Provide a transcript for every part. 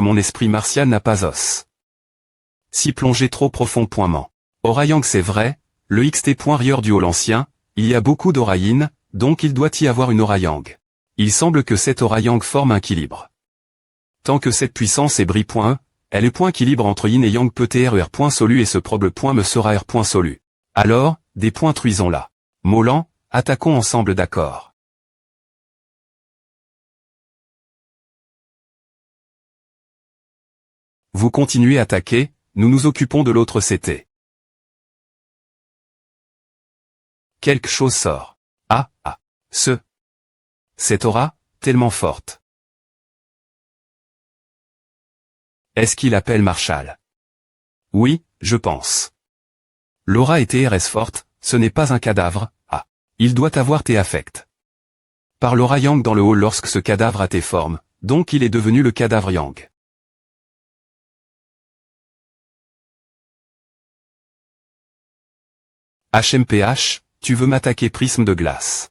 Mon esprit martial n'a pas os. Si plonger trop profond. Ment. Aurayang c'est vrai, le xt. Du haut l'ancien, il y a beaucoup d'aurayine, donc il doit y avoir une aurayang. Il semble que cette aurayang forme un équilibre. Tant que cette puissance est bri.e, elle est point équilibre entre yin et yang peut être r. Solu et ce proble point me sera r. Solu. Alors, des points truisons là. Mollant, attaquons ensemble d'accord. Vous continuez à attaquer, nous nous occupons de l'autre CT. Quelque chose sort. Ah. Cette aura, tellement forte. Est-ce qu'il appelle Marshall? Oui, je pense. L'aura est TRS forte, ce n'est pas un cadavre, il doit avoir tes affects. Par l'aura yang dans le hall lorsque ce cadavre a tes formes, donc il est devenu le cadavre yang. HMPH, tu veux m'attaquer prisme de glace.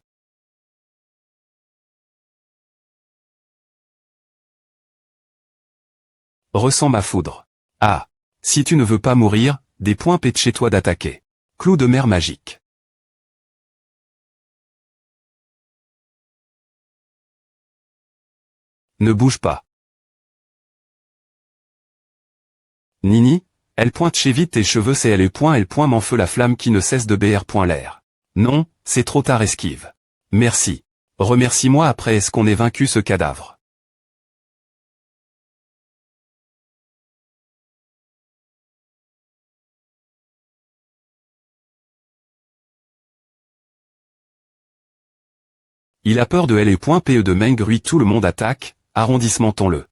Ressens ma foudre. Ah. Si tu ne veux pas mourir, des points pètent chez toi d'attaquer. Clou de mer magique. Ne bouge pas. Nini, elle pointe chez vite tes cheveux c'est elle m'en feu la flamme qui ne cesse de br. L'air. Non, c'est trop tard esquive. Merci. Remercie-moi après est-ce qu'on ait vaincu ce cadavre. Il a peur de L.PE de Mengruy tout le monde attaque, arrondissement-on-le.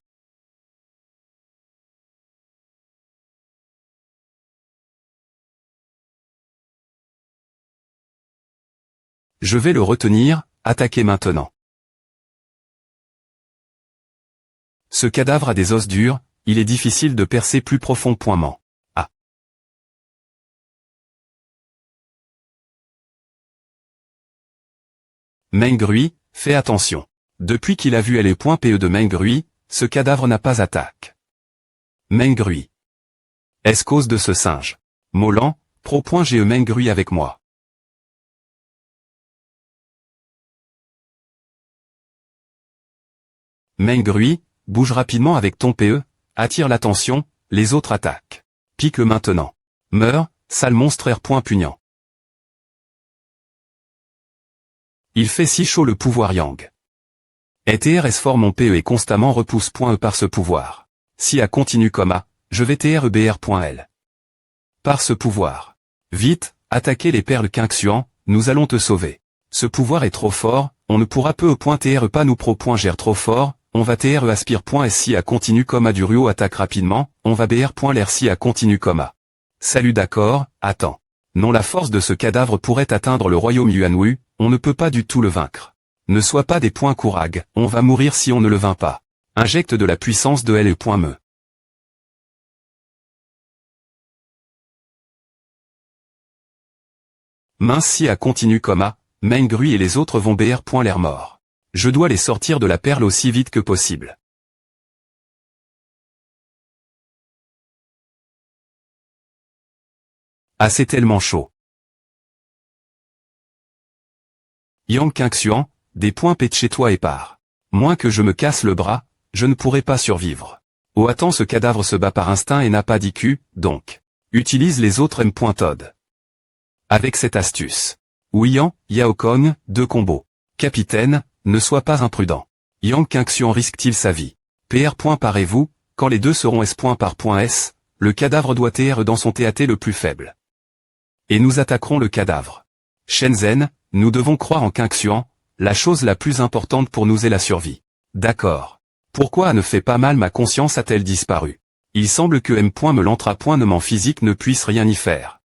Je vais le retenir, attaquer maintenant. Ce cadavre a des os durs, il est difficile de percer plus profond. Ment. Ah. Mengruy, fais attention. Depuis qu'il a vu L.PE de Mengruy, ce cadavre n'a pas attaque. Mengruy. Est-ce cause de ce singe? Mollant, pro.ge Mengruy avec moi. Mengruy, bouge rapidement avec ton PE, attire l'attention, les autres attaquent. Pique-le maintenant. Meurs, sale monstre R. Pugnant. Il fait si chaud le pouvoir yang. Et TRS fort mon PE et constamment repousse .e par ce pouvoir. Si A continue comme A, je vais TREBR.L. Par ce pouvoir. Vite, attaquez les perles Quinxuan, nous allons te sauver. Ce pouvoir est trop fort, on ne pourra PE.TRE pas nous pro.GR trop fort, on va TRE aspire.S si A continue comme A du Ruo attaque rapidement, on va BR.LR si A continue comme A. Salut d'accord, attends. Non la force de ce cadavre pourrait atteindre le royaume Yuanwu, on ne peut pas du tout le vaincre. Ne sois pas des points courag, on va mourir si on ne le vainc pas. Injecte de la puissance de L.me. Mince si A continue comme A, Mengruy et les autres vont BR. L'air mort. Je dois les sortir de la perle aussi vite que possible. Ah c'est tellement chaud. Yang Quinxuan, des points pètent chez toi et part. Moins que je me casse le bras, je ne pourrai pas survivre. Oh attends ce cadavre se bat par instinct et n'a pas d'IQ, donc. Utilise les autres M.Todd. Avec cette astuce. Ouian, Yaokong, 2 combos. Capitaine, ne sois pas imprudent. Yang Quinxuan risque-t-il sa vie? PR. Parez-vous, quand les deux seront S. Par S, le cadavre doit TR dans son TAT le plus faible. Et nous attaquerons le cadavre. Shenzhen, nous devons croire en Quinxuan, la chose la plus importante pour nous est la survie. D'accord. Pourquoi ne fait pas mal ma conscience a-t-elle disparu? Il semble que M. Me l'entrapointement physique ne puisse rien y faire.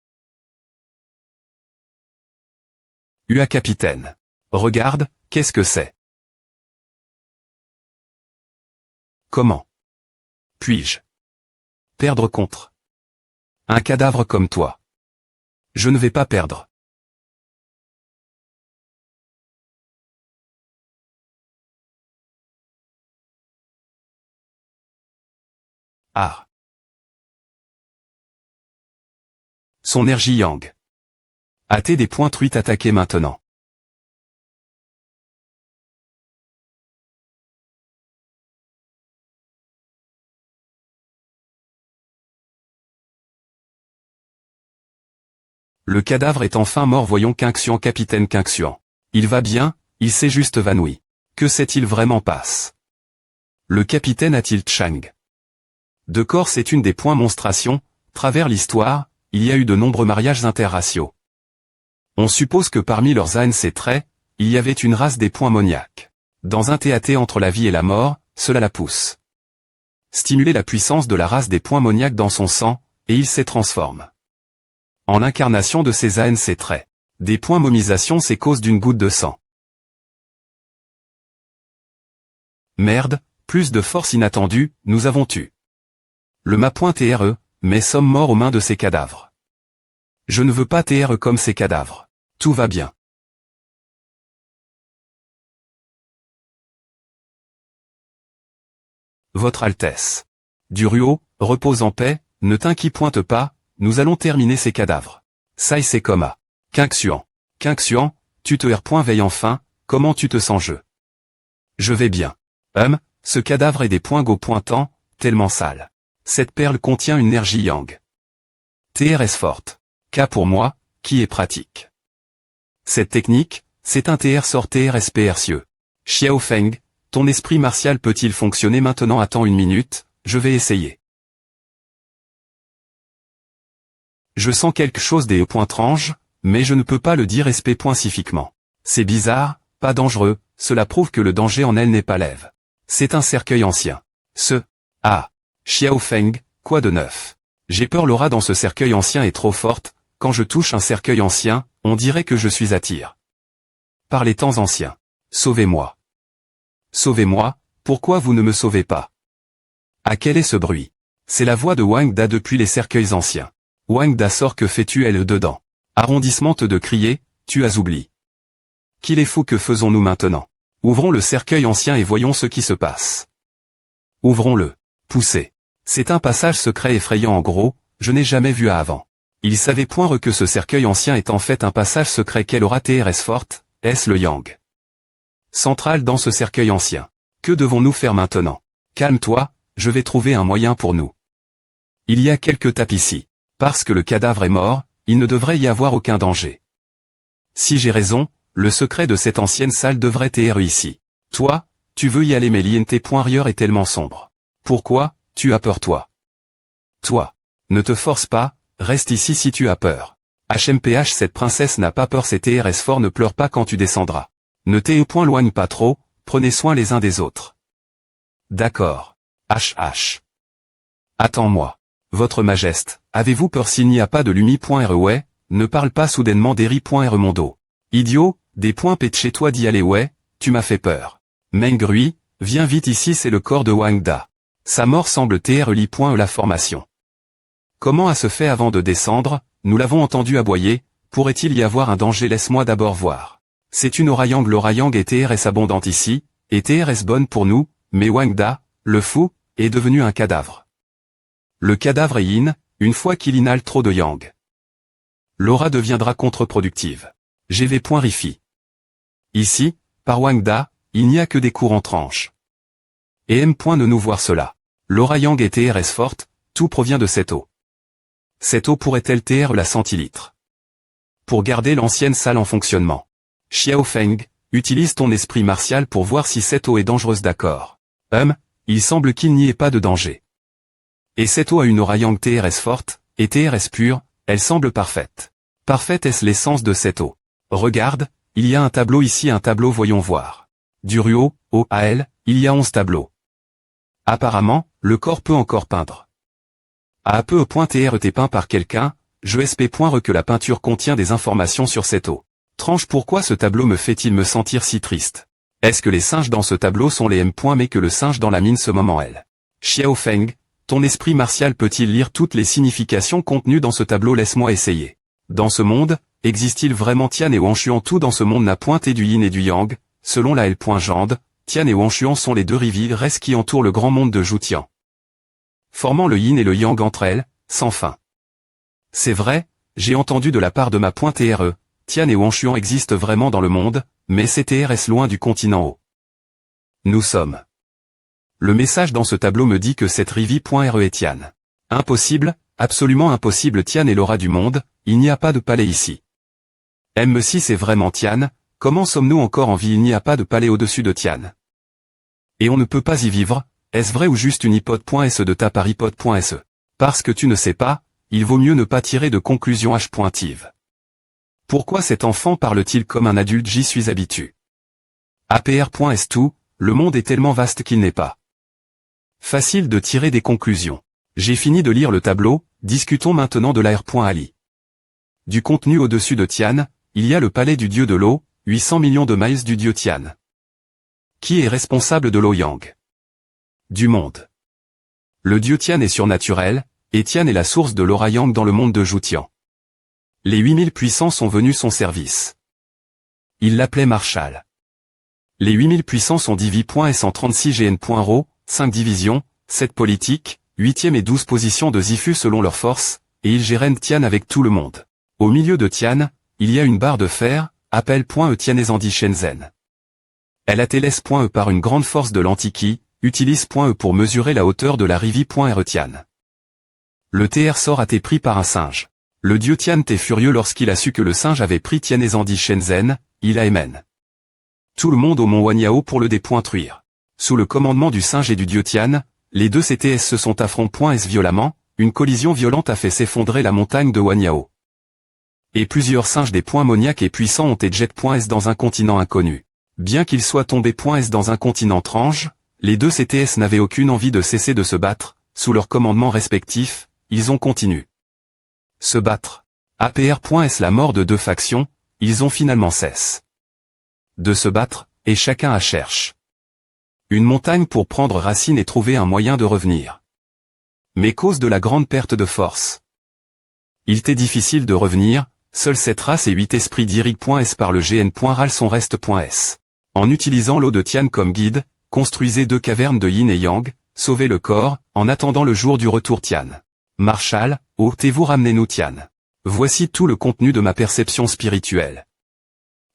UA capitaine. Regarde, qu'est-ce que c'est? Comment puis-je perdre contre un cadavre comme toi? Je ne vais pas perdre. Ah. Son énergie yang. AT des points truites attaquer maintenant. Le cadavre est enfin mort, voyons Qingxuan, capitaine Qingxuan. Il va bien, il s'est juste évanoui. Que s'est-il vraiment passe? Le capitaine a-t-il Chang? De corps, c'est une des points monstrations, travers l'histoire, il y a eu de nombreux mariages interraciaux. On suppose que parmi leurs ANC traits, il y avait une race des points moniaques. Dans un TAT entre la vie et la mort, cela la pousse. Stimuler la puissance de la race des points moniaques dans son sang, et il se transforme en l'incarnation de ces ANC traits. Des points momisation, c'est cause d'une goutte de sang. Merde, plus de force inattendue, nous avons tué le ma.TRE, mais sommes morts aux mains de ces cadavres. Je ne veux pas TRE comme ces cadavres. Tout va bien. Votre Altesse. Duruo, repose en paix, ne t'inquiète pas, nous allons terminer ces cadavres. Sai Sekoma. Qingxuan. Qingxuan, tu te veille enfin, comment tu te sens? Je vais bien. Ce cadavre est des points go pointants, tellement sale. Cette perle contient une énergie yang. TRS forte. K pour moi, qui est pratique. Cette technique, c'est un TR sort TRS percieux. Xiao Feng, ton esprit martial peut-il fonctionner maintenant? Attends une minute, je vais essayer. Je sens quelque chose des points étranges, mais je ne peux pas le dire spécifiquement. C'est bizarre, pas dangereux, cela prouve que le danger en elle n'est pas lève. C'est un cercueil ancien. Xiao Feng, quoi de neuf? J'ai peur, l'aura dans ce cercueil ancien est trop forte, quand je touche un cercueil ancien, on dirait que je suis à tir. Par les temps anciens. Sauvez-moi. Sauvez-moi, pourquoi vous ne me sauvez pas? Ah, quel est ce bruit? C'est la voix de Wang Da depuis les cercueils anciens. Wang Da sort, que fais-tu elle dedans? Arrondissement de crier, tu as oublié. Qu'il est fou, que faisons-nous maintenant? Ouvrons le cercueil ancien et voyons ce qui se passe. Ouvrons-le. Poussez. C'est un passage secret effrayant, en gros, je n'ai jamais vu avant. Il savait point que ce cercueil ancien est en fait un passage secret. Quelle aura TRS forte, est-ce le yang central dans ce cercueil ancien? Que devons-nous faire maintenant? Calme-toi, je vais trouver un moyen pour nous. Il y a quelques tapes ici. Parce que le cadavre est mort, il ne devrait y avoir aucun danger. Si j'ai raison, le secret de cette ancienne salle devrait être ici. Toi, tu veux y aller, mais l'INT.rieur est tellement sombre. Pourquoi, tu as peur toi? Toi. Ne te force pas, reste ici si tu as peur. HMPH, cette princesse n'a pas peur, c'est TRS fort, ne pleure pas quand tu descendras. Ne t'éloigne pas trop, prenez soin les uns des autres. D'accord. HH. Attends-moi. Votre Majesté, avez-vous peur s'il n'y a pas de lumi.re? Ouais, ne parle pas soudainement d'Eri.re mon dos. Idiot, des points pète chez toi d'y aller, ouais, tu m'as fait peur. Mengrui, viens vite ici, c'est le corps de Wang Da. Sa mort semble TRE la formation. Comment a se fait avant de descendre? Nous l'avons entendu aboyer, pourrait-il y avoir un danger? Laisse-moi d'abord voir. C'est une aura yang, l'aura yang est TRS abondante ici, et TRS bonne pour nous, mais Wang Da, le fou, est devenu un cadavre. Le cadavre est yin, une fois qu'il inhale trop de yang. L'aura deviendra contre-productive. GV.rifi. Ici, par Wang Da, il n'y a que des courants tranches. Et M. Ne nous voir cela. L'aura yang est TRS forte, tout provient de cette eau. Cette eau pourrait-elle TR la centilitre? Pour garder l'ancienne salle en fonctionnement. Xiao Feng, utilise ton esprit martial pour voir si cette eau est dangereuse, d'accord. Il semble qu'il n'y ait pas de danger. Et cette eau a une aura yang TRS forte, et TRS pure, elle semble parfaite. Parfaite est-ce l'essence de cette eau? Regarde, il y a un tableau ici, un tableau, voyons voir. Duruo, OAL, il y a 11 tableaux. Apparemment, le corps peut encore peindre. À peu .TRT peint par quelqu'un, je SP.re que la peinture contient des informations sur cette eau. Tranche, pourquoi ce tableau me fait-il me sentir si triste? Est-ce que les singes dans ce tableau sont les M. mais que le singe dans la mine ce moment elle? Xiao Feng, ton esprit martial peut-il lire toutes les significations contenues dans ce tableau? Laisse-moi essayer. Dans ce monde, existe-t-il vraiment Tian et Wanshuan? Tout dans ce monde n'a pointé du yin et du yang, selon la L.Jande, Tian et Wanshuan sont les deux rivières qui entourent le grand monde de Joutian. formant le yin et le yang entre elles, sans fin. C'est vrai, j'ai entendu de la part de ma .re, Tian et Wanshuan existent vraiment dans le monde, mais CTRS loin du continent haut. Nous sommes. Le message dans ce tableau me dit que cette Rivi.re est Tian. Impossible, absolument impossible. Tian est l'aura du monde, il n'y a pas de palais ici. M6 est vraiment Tian, comment sommes-nous encore en vie? Il n'y a pas de palais au-dessus de Tian. Et on ne peut pas y vivre, est-ce vrai ou juste une hypothèse de ta par hypothèse? Parce que tu ne sais pas, il vaut mieux ne pas tirer de conclusion h-pointive. Pourquoi cet enfant parle-t-il comme un adulte? J'y suis habitué. APR.S tout, le monde est tellement vaste qu'il n'est pas facile de tirer des conclusions. J'ai fini de lire le tableau, discutons maintenant de l'AR.ali. Du contenu au-dessus de Tian, il y a le palais du dieu de l'eau, 800 millions de miles du dieu Tian. Qui est responsable de l'eau yang? Du monde. Le dieu Tian est surnaturel, et Tian est la source de l'aura yang dans le monde de Joutian. Les 8000 puissants sont venus son service. Il l'appelait Marshall. Les 8000 puissants sont divi.136 gn.ro, 5 divisions, 7 politiques, 8e et 12 positions de Zifu selon leur force, et ils gèrent Tian avec tout le monde. Au milieu de Tian, il y a une barre de fer, appel.e Tianezandi Shenzhen. Elle ateles.e par une grande force de l'Antiki, utilise.e pour mesurer la hauteur de la Rivi.re Tian. Le TR sort a été pris par un singe. Le dieu Tian était furieux lorsqu'il a su que le singe avait pris Tianezandi Shenzhen, il a émen. Tout le monde au mont Wanyao pour le dépointruire. Sous le commandement du singe et du dieu Tian, les deux CTS se sont affrontés violemment, une collision violente a fait s'effondrer la montagne de Wanyao. Et plusieurs singes des points moniaques et puissants ont été jet.s dans un continent inconnu. Bien qu'ils soient tombés.s dans un continent étrange, les deux CTS n'avaient aucune envie de cesser de se battre, sous leurs commandements respectifs, ils ont continué. Se battre. APR.s la mort de deux factions, ils ont finalement cessé de se battre, et chacun a cherché une montagne pour prendre racine et trouver un moyen de revenir. Mais cause de la grande perte de force. Il était difficile de revenir, seuls 7 races et 8 esprits d'Irig.s par le GN.ral son reste.s. En utilisant l'eau de Tian comme guide, construisez 2 cavernes de yin et yang, sauvez le corps, en attendant le jour du retour Tian. Marshall, ôtez-vous ramenez-nous Tian. Voici tout le contenu de ma perception spirituelle.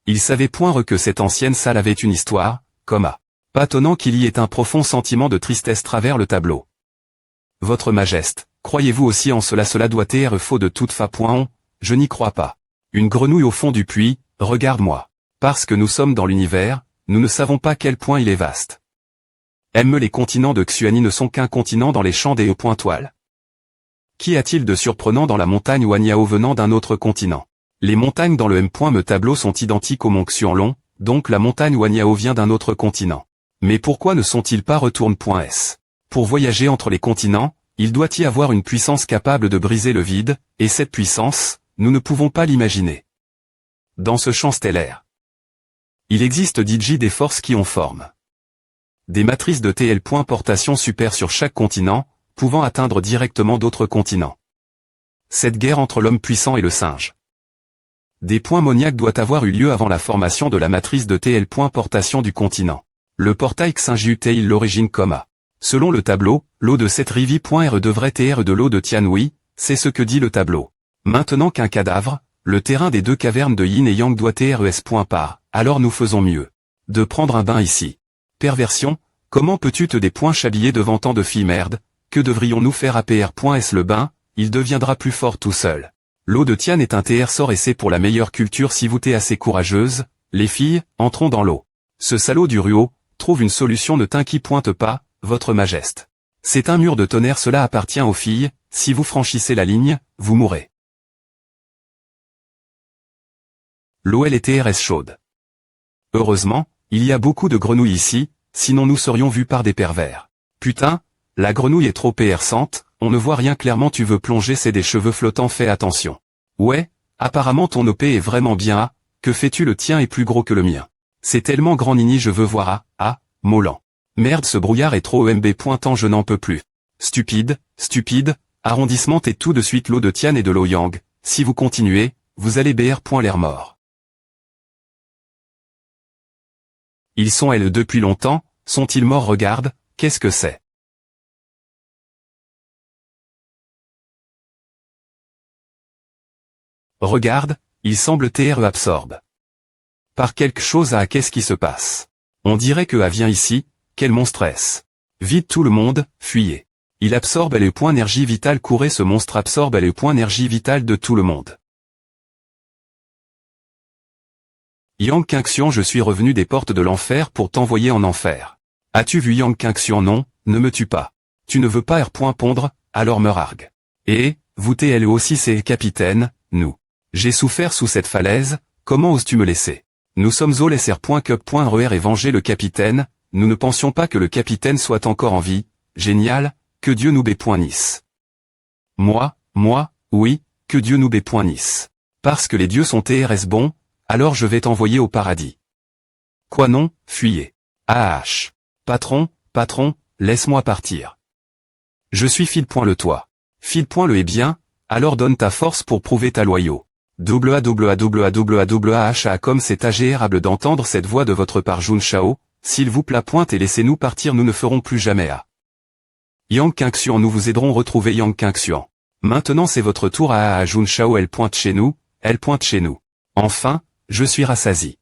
Il savait point que cette ancienne salle avait une histoire, pas étonnant qu'il y ait un profond sentiment de tristesse travers le tableau. Votre Majesté, croyez-vous aussi en cela? Cela doit être faux de toute façon, je n'y crois pas. Une grenouille au fond du puits, regarde-moi. Parce que nous sommes dans l'univers, nous ne savons pas quel point il est vaste. Les continents de Xuani ne sont qu'un continent dans les champs des pointoiles. Qu'y a-t-il de surprenant dans la montagne Wanyao venant d'un autre continent? Les montagnes dans le me tableau sont identiques au mont Xuanlong, donc la montagne Wanyao vient d'un autre continent. Mais pourquoi ne sont-ils pas retourne.s? Pour voyager entre les continents, il doit y avoir une puissance capable de briser le vide, et cette puissance, nous ne pouvons pas l'imaginer. Dans ce champ stellaire, il existe des forces qui ont forme. Des matrices de TL. Portation super sur chaque continent, pouvant atteindre directement d'autres continents. Cette guerre entre l'homme puissant et le singe. Des points moniaques doit avoir eu lieu avant la formation de la matrice de TL. Portation du continent. Le portail Xinjiu-Tail l'origine comma. Selon le tableau, l'eau de cette Rivi.re devrait être de l'eau de Tianhui, c'est ce que dit le tableau. Maintenant qu'un cadavre, le terrain des 2 cavernes de yin et yang doit être S. Par, alors nous faisons mieux de prendre un bain ici. Perversion, comment peux-tu te chabiller devant tant de filles merde? Que devrions-nous faire? APR.s le bain, il deviendra plus fort tout seul. L'eau de Tian est un TR sort et c'est pour la meilleure culture si vous t'es assez courageuse, les filles, entrons dans l'eau. Ce salaud du Ruo, trouve une solution ne t'inquiète pas, votre Majesté. C'est un mur de tonnerre, cela appartient aux filles, si vous franchissez la ligne, vous mourrez. L'eau est TRS chaude. Heureusement, il y a beaucoup de grenouilles ici, sinon nous serions vus par des pervers. Putain, la grenouille est trop perçante, on ne voit rien clairement. Tu veux plonger, c'est des cheveux flottants, fais attention. Ouais, apparemment ton OP est vraiment bien. Ah, que fais-tu? Le tien est plus gros que le mien. C'est tellement grand Nini, je veux voir. Molan. Merde, ce brouillard est trop EMB pointant, je n'en peux plus. Stupide, arrondissement et tout de suite l'eau de Tian et de l'eau Yang, si vous continuez, vous allez BR. L'air mort. Ils sont depuis longtemps, sont-ils morts? Regarde, qu'est-ce que c'est? Regarde, il semble TRE absorbe. Par quelque chose à qu'est-ce qui se passe? On dirait que A vient ici, quel monstre est-ce? Vite tout le monde, fuyez. Il absorbe les points énergie vitale, courez, ce monstre absorbe les points énergie vitale de tout le monde. Yang Qingxian, je suis revenu des portes de l'enfer pour t'envoyer en enfer. As-tu vu Yang Qingxian? Non, ne me tue pas. Tu ne veux pas pondre, alors me largue. Et, vous elle aussi c'est capitaine, nous. J'ai souffert sous cette falaise, comment oses-tu me laisser? Nous sommes au laisser.cup.rer et venger le capitaine, nous ne pensions pas que le capitaine soit encore en vie, génial, que Dieu nous bénisse. Moi, oui, que Dieu nous bénisse. Parce que les dieux sont TRS bons, alors je vais t'envoyer au paradis. Quoi non, fuyez. Patron, laisse-moi partir. Je suis fil.le toi. Fil.le est bien, alors donne ta force pour prouver ta loyauté. Comme c'est agréable d'entendre cette voix de votre part Jun Shao, s'il vous plaît pointe et laissez-nous partir, nous ne ferons plus jamais à. Yang Qingxian, nous vous aiderons retrouver Yang Qingxian. Maintenant c'est votre tour à Jun Shao, elle pointe chez nous. Enfin, je suis rassasié.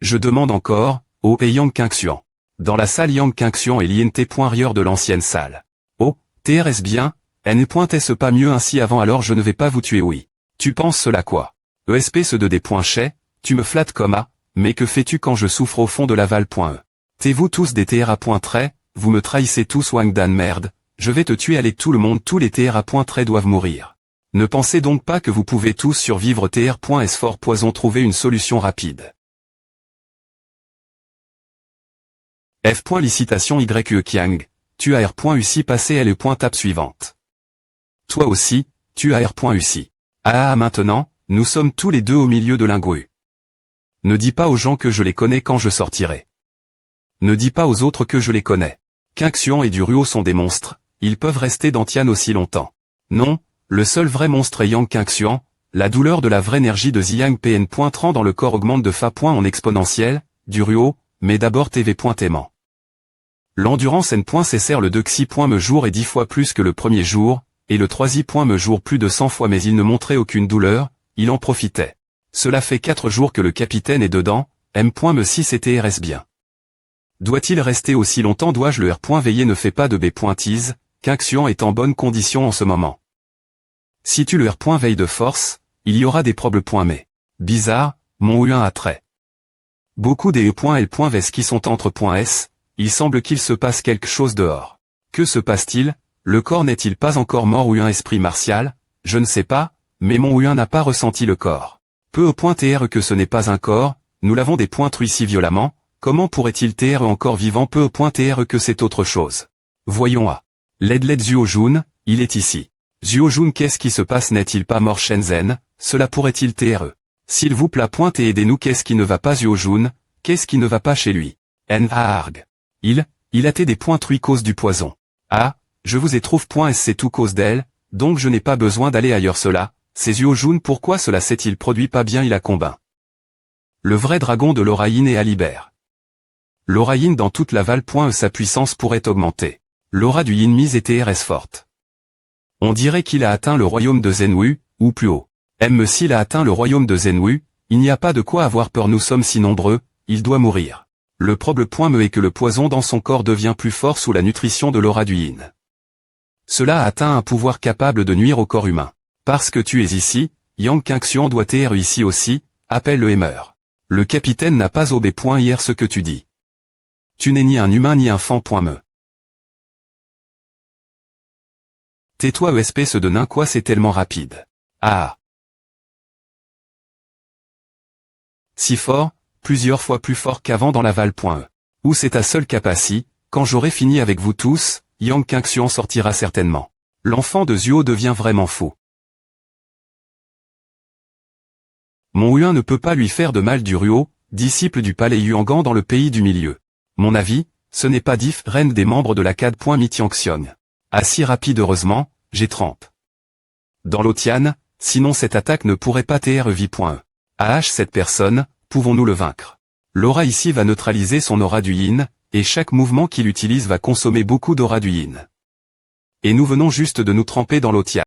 Je demande encore, Yang Qingxian. Dans la salle Yang Qingxian et l'INT.rieur de l'ancienne salle. Oh, TRS bien, elle ne pointait-ce pas mieux ainsi avant, alors je ne vais pas vous tuer, oui. Tu penses cela quoi? ESP ce de des points chais, tu me flattes comme A, mais que fais-tu quand je souffre au fond de l'aval.e? T'es-vous tous des TRA.trait, vous me trahissez tous Wangdan merde, je vais te tuer allez tout le monde, tous les TRA.trait doivent mourir. Ne pensez donc pas que vous pouvez tous survivre TR.S fort poison, trouver une solution rapide. F. Licitation YE Kiang, tu as R.UCI passé L.Tab suivante. Toi aussi, tu as R.UCI. Maintenant, nous sommes tous les deux au milieu de l'ingru. Ne dis pas aux gens que je les connais quand je sortirai. Ne dis pas aux autres que je les connais. Qingxian et Duruo sont des monstres, ils peuvent rester dans Tian aussi longtemps. Non, le seul vrai monstre est Yang Qingxian, la douleur de la vraie énergie de Ziyang PN.30 dans le corps augmente de Fa. En exponentiel, Duruo, mais d'abord TV.aimant. L'endurance N.cessère le 2 Xi. Me jour et 10 fois plus que le premier jour, et le 3 me jour plus de 100 fois, mais il ne montrait aucune douleur, il en profitait. Cela fait 4 jours que le capitaine est dedans, M.me 6 et TRS bien. Doit-il rester aussi longtemps? Dois-je le R.veiller? Ne fais pas de B.tease, Qingxian est en bonne condition en ce moment. Si tu le R.veille de force, il y aura des problèmes. Mais, bizarre, mon U1 a trait. Beaucoup des E.L.Vs qui sont entre .S, il semble qu'il se passe quelque chose dehors. Que se passe-t-il? Le corps n'est-il pas encore mort ou un esprit martial? Je ne sais pas, mais mon U1 n'a pas ressenti le corps. Peu au point TR que ce n'est pas un corps, nous l'avons des points truis si violemment, comment pourrait-il TR encore vivant? Peu au point TR que c'est autre chose. Voyons à. Led Zuo-jun, il est ici. Zuo-jun, qu'est-ce qui se passe? N'est-il pas mort Shenzhen? Cela pourrait-il TR? S'il vous plaît pointe et aidez-nous, qu'est-ce qui ne va pas Zuo-jun? Qu'est-ce qui ne va pas chez lui? Arg. Il a des points truis cause du poison. Je vous ai trouvé c'est tout cause d'elle, donc je n'ai pas besoin d'aller ailleurs. Cela, c'est Zuo-jun, pourquoi cela s'est-il produit pas bien? Il a combat. Le vrai dragon de l'Oraïne et Alibert. L'Oraïne dans toute la Val. Sa puissance pourrait augmenter. L'aura du Yin mise et TRS forte. On dirait qu'il a atteint le royaume de Zenwu, ou plus haut. S'il a atteint le royaume de Zenwu, il n'y a pas de quoi avoir peur, nous sommes si nombreux, il doit mourir. Le problème est que le poison dans son corps devient plus fort sous la nutrition de l'aura du Yin. Cela a atteint un pouvoir capable de nuire au corps humain. Parce que tu es ici, Yang Qingxian doit TR ici aussi, appelle le Hammer. Le capitaine n'a pas obé hier ce que tu dis. Tu n'es ni un humain ni un fan.me. Tais-toi espèce de nain, quoi c'est tellement rapide. Si fort, plusieurs fois plus fort qu'avant dans la Val.e. Où c'est ta seule capacité, quand j'aurai fini avec vous tous, Yang Qingxian sortira certainement. L'enfant de Zuo devient vraiment fou. Mon U1 ne peut pas lui faire de mal. Duruo, disciple du palais Yuangan dans le pays du milieu. Mon avis, ce n'est pas Diff, reine des membres de la CAD. Mi-Tiangxiong. Si rapide heureusement, j'ai 30. Dans l'Otian, sinon cette attaque ne pourrait pas TR vie.e. cette personne, pouvons-nous le vaincre? L'aura ici va neutraliser son aura du Yin, et chaque mouvement qu'il utilise va consommer beaucoup d'aura du Yin. Et nous venons juste de nous tremper dans l'Otian.